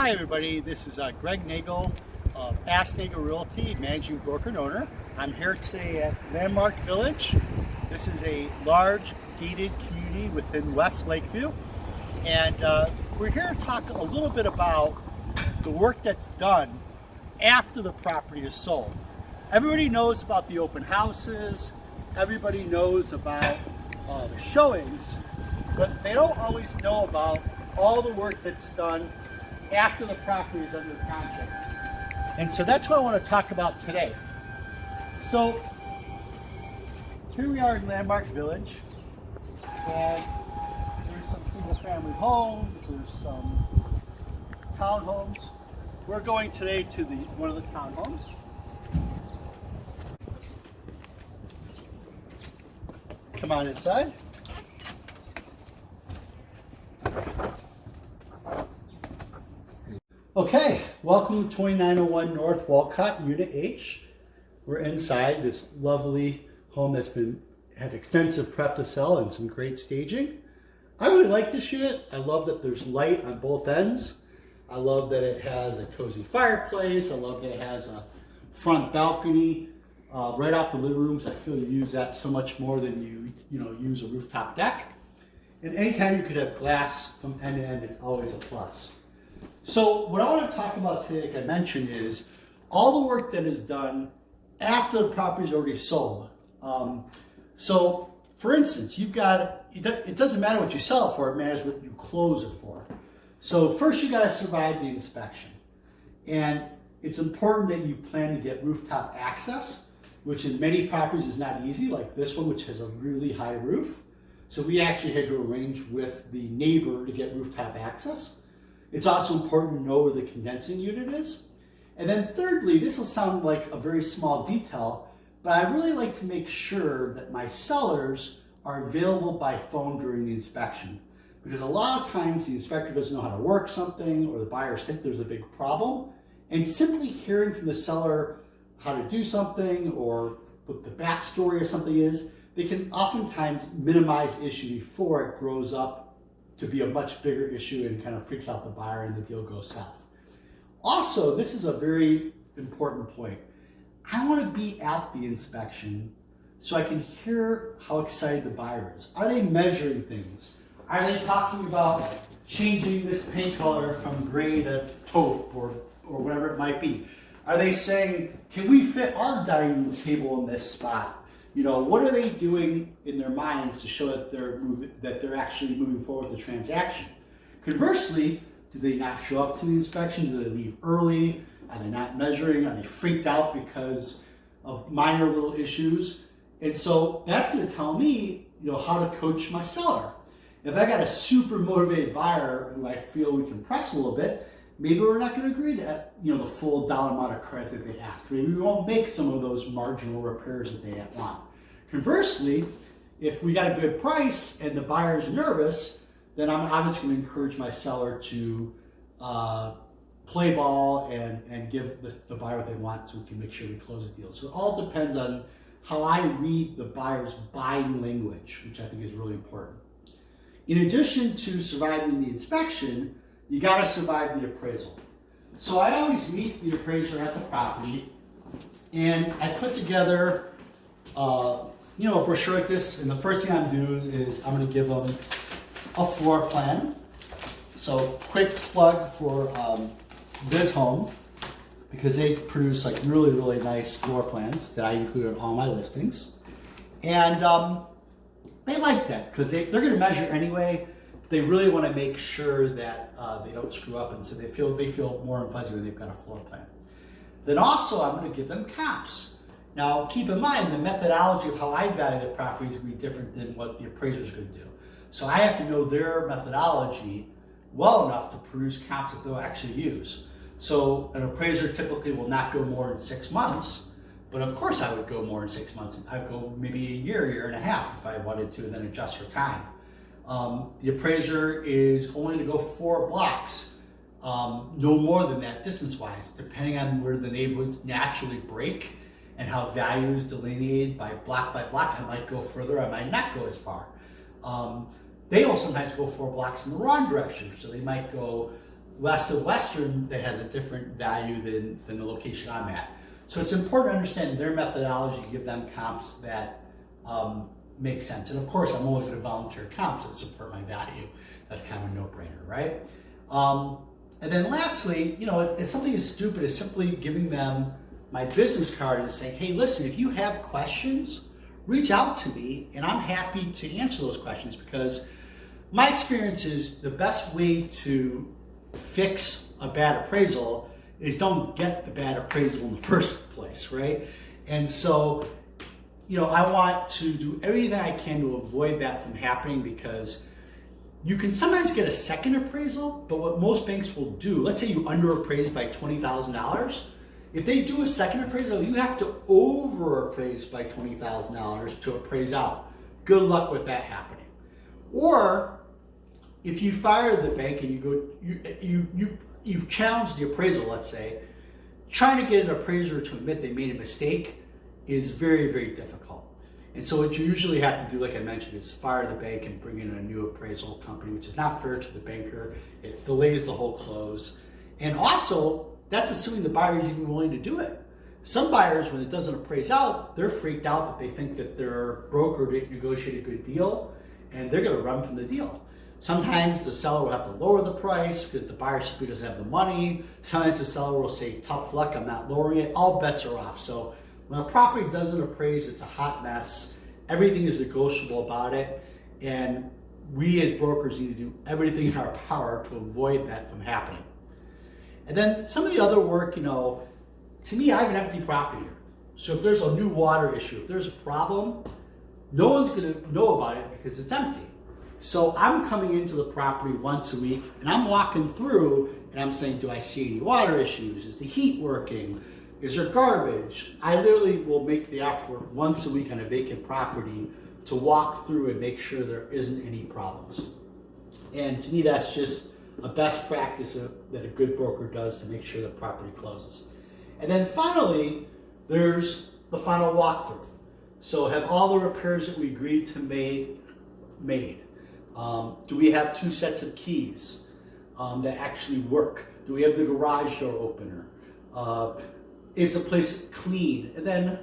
Hi everybody, this is Greg Nagel of Ask Nagel Realty, Managing Broker and Owner. I'm here today at Landmark Village. This is a large gated community within West Lakeview. And we're here to talk a little bit about the work that's done after the property is sold. Everybody knows about the open houses, everybody knows about the showings, but they don't always know about all the work that's done after the property is under contract. And so that's what I want to talk about today. So here we are in Landmark Village, and there's some single family homes, there's some townhomes. We're going today to one of the townhomes. Come on inside. Okay, welcome to 2901 North Walcott, Unit H. We're inside this lovely home that's had extensive prep to sell and some great staging. I really like this unit. I love that there's light on both ends. I love that it has a cozy fireplace. I love that it has a front balcony right off the living rooms. I feel you use that so much more than you use a rooftop deck. And anytime you could have glass from end to end, it's always a plus. So what I want to talk about today, like I mentioned, is all the work that is done after the property is already sold. So for instance, it doesn't matter what you sell it for, it matters what you close it for. So first you got to survive the inspection. And it's important that you plan to get rooftop access, which in many properties is not easy, like this one, which has a really high roof. So we actually had to arrange with the neighbor to get rooftop access. It's also important to know where the condensing unit is. And then thirdly, this will sound like a very small detail, but I really like to make sure that my sellers are available by phone during the inspection. Because a lot of times the inspector doesn't know how to work something, or the buyer thinks there's a big problem. And simply hearing from the seller how to do something or what the backstory or something is, they can oftentimes minimize issue before it grows up to be a much bigger issue and kind of freaks out the buyer and the deal goes south. Also, this is a very important point. I want to be at the inspection so I can hear how excited the buyer is. Are they measuring things? Are they talking about changing this paint color from gray to taupe or whatever it might be? Are they saying, can we fit our dining room table in this spot? What are they doing in their minds to show that they're actually moving forward with the transaction? Conversely, do they not show up to the inspection? Do they leave early? Are they not measuring? Are they freaked out because of minor little issues? And so that's going to tell me, how to coach my seller. If I got a super motivated buyer who I feel we can press a little bit, maybe we're not going to agree to the full dollar amount of credit that they ask. Maybe we won't make some of those marginal repairs that they want. Conversely, if we got a good price and the buyer is nervous, then I'm obviously going to encourage my seller to play ball and give the buyer what they want so we can make sure we close the deal. So it all depends on how I read the buyer's buying language, which I think is really important. In addition to surviving the inspection, you got to survive the appraisal. So I always meet the appraiser at the property, and I put together a brochure like this, and the first thing I'm doing is I'm going to give them a floor plan. So quick plug for this home, because they produce like really, really nice floor plans that I include in all my listings. And they like that because they're going to measure anyway. They really want to make sure that they don't screw up, and so they feel warm and fuzzy when they've got a floor plan. Then also I'm going to give them comps. Now keep in mind the methodology of how I value the property is going to be different than what the appraiser is going to do. So I have to know their methodology well enough to produce comps that they'll actually use. So an appraiser typically will not go more than 6 months, but of course I would go more than 6 months. I'd go maybe a year and a half if I wanted to, and then adjust for time. The appraiser is only to go 4 blocks, no more than that distance-wise, depending on where the neighborhoods naturally break and how value is delineated by block. I might go further, I might not go as far. They will sometimes go 4 blocks in the wrong direction, so they might go west of Western that has a different value than the location I'm at. So it's important to understand their methodology, give them comps that make sense. And of course, I'm always going to volunteer comps that support my value. That's kind of a no-brainer, right? And then lastly, it's something as stupid as simply giving them my business card and saying, hey, listen, if you have questions, reach out to me and I'm happy to answer those questions, because my experience is the best way to fix a bad appraisal is don't get the bad appraisal in the first place, right? And so, I want to do everything I can to avoid that from happening, because you can sometimes get a second appraisal, but what most banks will do, let's say you underappraise by $20,000, if they do a second appraisal, you have to overappraise by $20,000 to appraise out. Good luck with that happening. Or if you fire the bank and you've challenged the appraisal, let's say, trying to get an appraiser to admit they made a mistake is very, very difficult. And so what you usually have to do, like I mentioned, is fire the bank and bring in a new appraisal company, which is not fair to the banker. It delays the whole close. And also, that's assuming the buyer is even willing to do it. Some buyers, when it doesn't appraise out, they're freaked out that they think that their broker didn't negotiate a good deal, and they're going to run from the deal. Sometimes the seller will have to lower the price because the buyer simply doesn't have the money. Sometimes the seller will say, tough luck, I'm not lowering it. All bets are off. So when a property doesn't appraise, it's a hot mess. Everything is negotiable about it. And we as brokers need to do everything in our power to avoid that from happening. And then some of the other work, to me, I have an empty property here. So if there's a new water issue, if there's a problem, no one's going to know about it because it's empty. So I'm coming into the property once a week and I'm walking through and I'm saying, do I see any water issues? Is the heat working? Is there garbage? I literally will make the effort once a week on a vacant property to walk through and make sure there isn't any problems. And to me, that's just a best practice that a good broker does to make sure the property closes. And then finally, there's the final walkthrough. So have all the repairs that we agreed to made? Do we have 2 sets of keys that actually work? Do we have the garage door opener? Is the place clean? And then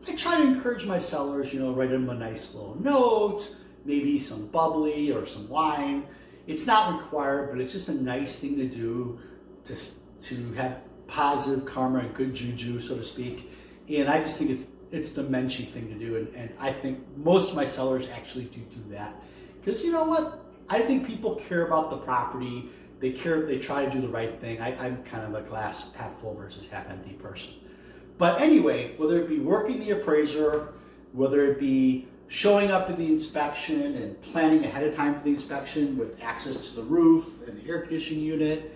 I try to encourage my sellers, write them a nice little note, maybe some bubbly or some wine. It's not required, but it's just a nice thing to do to have positive karma and good juju, so to speak. And I just think it's the menschy thing to do. And I think most of my sellers actually do that. Because you know what? I think people care about the property. They try to do the right thing. I'm kind of a glass half full versus half empty person. But anyway, whether it be working the appraiser, whether it be showing up at the inspection and planning ahead of time for the inspection with access to the roof and the air conditioning unit,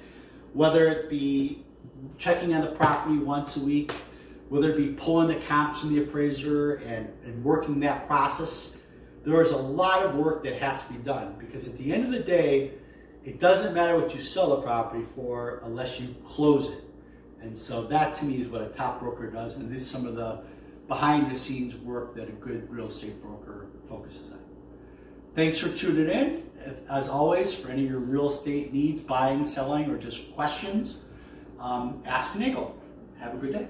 whether it be checking on the property once a week, whether it be pulling the comps from the appraiser and working that process, there is a lot of work that has to be done, because at the end of the day, it doesn't matter what you sell the property for unless you close it. And so that to me is what a top broker does, and this is some of the behind the scenes work that a good real estate broker focuses on. Thanks for tuning in. As always, for any of your real estate needs, buying, selling, or just questions, ask Nagel. Have a good day.